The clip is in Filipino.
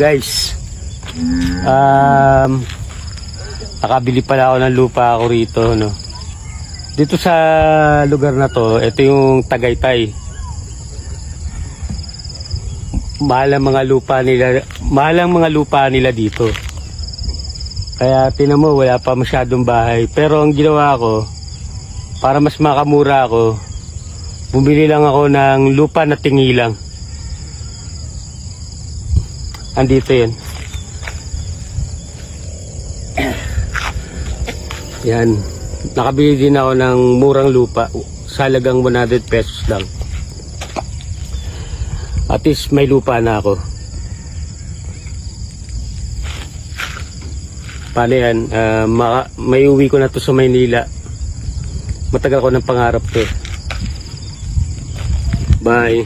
Guys, nakabili pala ako ng lupa ako rito, no? Dito sa lugar na to, ito yung Tagaytay. Mahal ang mga lupa nila dito. Kaya tinan mo, wala pa masyadong bahay. Pero ang ginawa ko, para mas makamura ako, bumili lang ako ng lupa na tingilang. Andito yun. Yan. Nakabili din ako ng murang lupa sa halagang 100 pesos lang. At least may lupa na ako. Paano yan? May uwi ko na to sa Maynila. Matagal ko ng pangarap to. Bye.